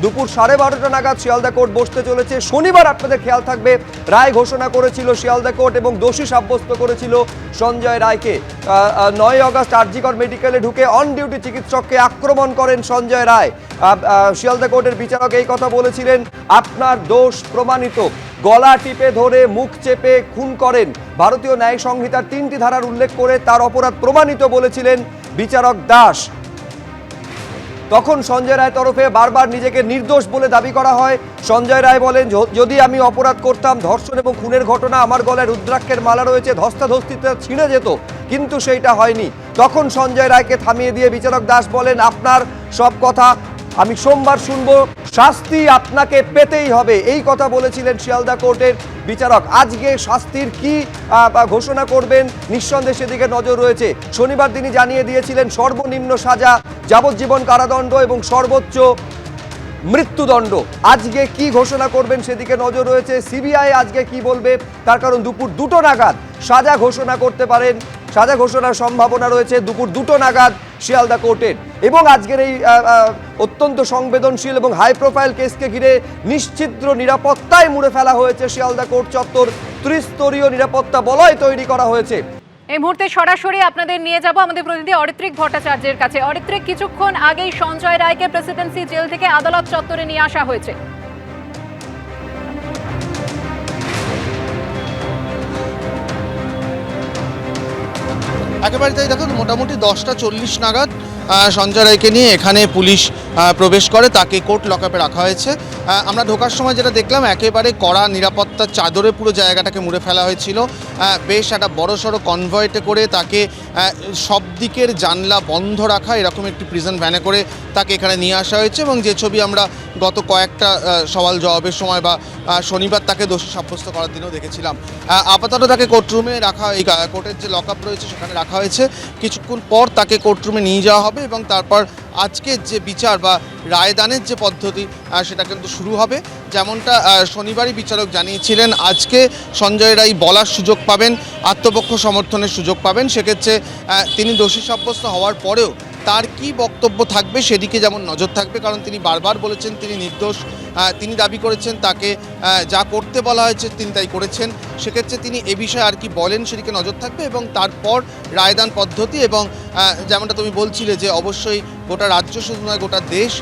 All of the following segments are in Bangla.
দুপুর 12:30 নাগাদ শিয়ালদা কোর্ট বসতে চলেছে। শনিবার আপনাদের খেয়াল থাকবে রায় ঘোষণা করেছিল শিয়ালদা কোর্ট এবং দোষী সাব্যস্ত করেছিল সঞ্জয় রায়কে। 9 আগস্ট আরজিকর মেডিকেলে ঢুকে অন ডিউটি চিকিৎসককে আক্রমণ করেন সঞ্জয় রায়। শিয়ালদা কোর্টের বিচারক এই কথা বলেছিলেন, আপনার দোষ প্রমাণিত। গলা টিপে ধরে মুখ চেপে খুন করেন, ভারতীয় ন্যায় সংহিতার 3টি ধারার উল্লেখ করে তার অপরাধ প্রমাণিত বলেছিলেন বিচারক দাস। তখন সঞ্জয় রায়ের তরফে বারবার নিজেকে নির্দোষ বলে দাবি করা হয়। সঞ্জয় রায় বলেন, যদি আমি অপরাধ করতাম, ধর্ষণ এবং খুনের ঘটনা, আমার গলায় রুদ্রাক্ষের মালা রয়েছে, ধস্তাধস্তিতে ছিঁড়ে যেত, কিন্তু সেইটা হয়নি। তখন সঞ্জয় রায়কে থামিয়ে দিয়ে বিচারক দাস বলেন, আপনার সব কথা আমি সোমবার শুনবো, শাস্তি আপনাকে পেতেই হবে, এই কথা বলেছিলেন শিয়ালদা কোর্টের বিচারক। আজকে শাস্তির কি ঘোষণা করবেন নিঃসন্দেহে সেদিকে নজর রয়েছে। শনিবার তিনি জানিয়ে দিয়েছিলেন সর্বনিম্ন সাজা যাবজ্জীবন কারাদণ্ড এবং সর্বোচ্চ মৃত্যুদণ্ড। আজকে কি ঘোষণা করবেন সেদিকে নজর রয়েছে। সিবিআই আজকে কি বলবে, তার কারণ দুপুর 2টো নাগাদ সাজা ঘোষণা করতে পারেন, সাজা ঘোষণার সম্ভাবনা রয়েছে দুপুর 2টো নাগাদ শিয়ালদা কোর্টের। এবং আজকের এই অত্যন্ত সংবেদনশীল এবং হাই প্রোফাইল কেসকে ঘিরে নিশ্চিদ্র নিরাপত্তায় মুড়ে ফেলা হয়েছে শিয়ালদা কোর্ট চত্বর। ত্রিস্তরীয় নিরাপত্তা বলয় তৈরি করা হয়েছে। এই মুহূর্তে সরাসরি আপনাদের নিয়ে যাব আমাদের প্রতিনিধি অরিত্রিক ভট্টাচার্যের কাছে। অরিত্রিক, কিছুক্ষণ আগেই সঞ্জয় রায়কে প্রেসিডেন্সি জেল থেকে আদালত চত্বরে নিয়ে আসা হয়েছে। একেবারে তাই, দেখুন মোটামুটি 10টা 40 নাগাদ সঞ্জয় রায়কে নিয়ে এখানে পুলিশ প্রবেশ করে, তাকে কোর্ট লকআপে রাখা হয়েছে। আমরা ঢোকার সময় যেটা দেখলাম, একেবারে কড়া নিরাপত্তার চাদরে পুরো জায়গাটাকে মুড়ে ফেলা হয়েছিল। বেশ একটা বড়সড় কনভয়েটে করে তাকে সব দিকের জানলা বন্ধ রাখা এরকম একটি প্রিজন ভ্যানে করে তাকে এখানে নিয়ে আসা হয়েছে। এবং যে ছবি আমরা গত কয়েকটা সওয়াল জবাবের সময় বা শনিবার তাকে দোষী সাব্যস্ত করার দিনেও দেখেছিলাম। আপাতত তাকে কোর্টরুমে রাখা, এই কোর্টের যে লকআপ রয়েছে সেখানে রাখা হয়েছে। কিছুক্ষণ পর তাকে কোর্টরুমে নিয়ে যাওয়া হবে এবং তারপর আজকের যে বিচার বা রায়দানের যে পদ্ধতি সেটা কিন্তু শুরু হবে। যেমনটা শনিবারই বিচারক জানিয়েছিলেন, আজকে সঞ্জয় রায় বলার সুযোগ পাবেন, আত্মপক্ষ সমর্থনের সুযোগ পাবেন। সেক্ষেত্রে তিনি দোষী সাব্যস্ত হওয়ার পরেও তার কি বক্তব্য থাকবে সেদিকে যেমন নজর থাকবে, কারণ তিনি বারবার বলেছেন তিনি নির্দোষ। তিনি দাবি করেছেন তাকে যা করতে বলা হয়েছে তিনি তাই করেছেন। সেক্ষেত্রে তিনি এ বিষয়ে আর কি বলেন সেদিকে নজর থাকবে এবং তারপর রায়দান পদ্ধতি এবং যেমনটা তুমি বলছিলে যে অবশ্যই গোটা রাজ্য শুধু নয় গোটা দেশ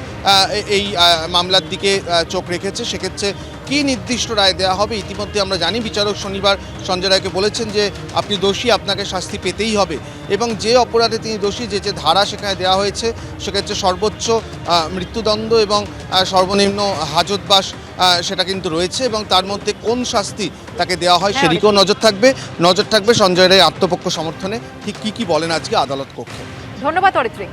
এই মামলার দিকে চোখ রেখেছে। সেক্ষেত্রে কি নির্দিষ্ট রায় দেওয়া হবে ইতিমধ্যে আমরা জানি। বিচারক শনিবার সঞ্জয় রায়কে বলেছেন যে আপনি দোষী, আপনাকে শাস্তি পেতেই হবে এবং যে অপরাধে তিনি দোষী, যে যে ধারা সেখানে দেওয়া হয়েছে সেক্ষেত্রে সর্বোচ্চ মৃত্যুদণ্ড এবং সর্বনিম্ন হাজতবাস সেটা কিন্তু রয়েছে এবং তার মধ্যে কোন শাস্তি তাকে দেওয়া হয় সেদিকেও নজর থাকবে সঞ্জয় রায় আত্মপক্ষ সমর্থনে ঠিক কী বলেন আজকে আদালত কক্ষে। ধন্যবাদ অরিত্রিক।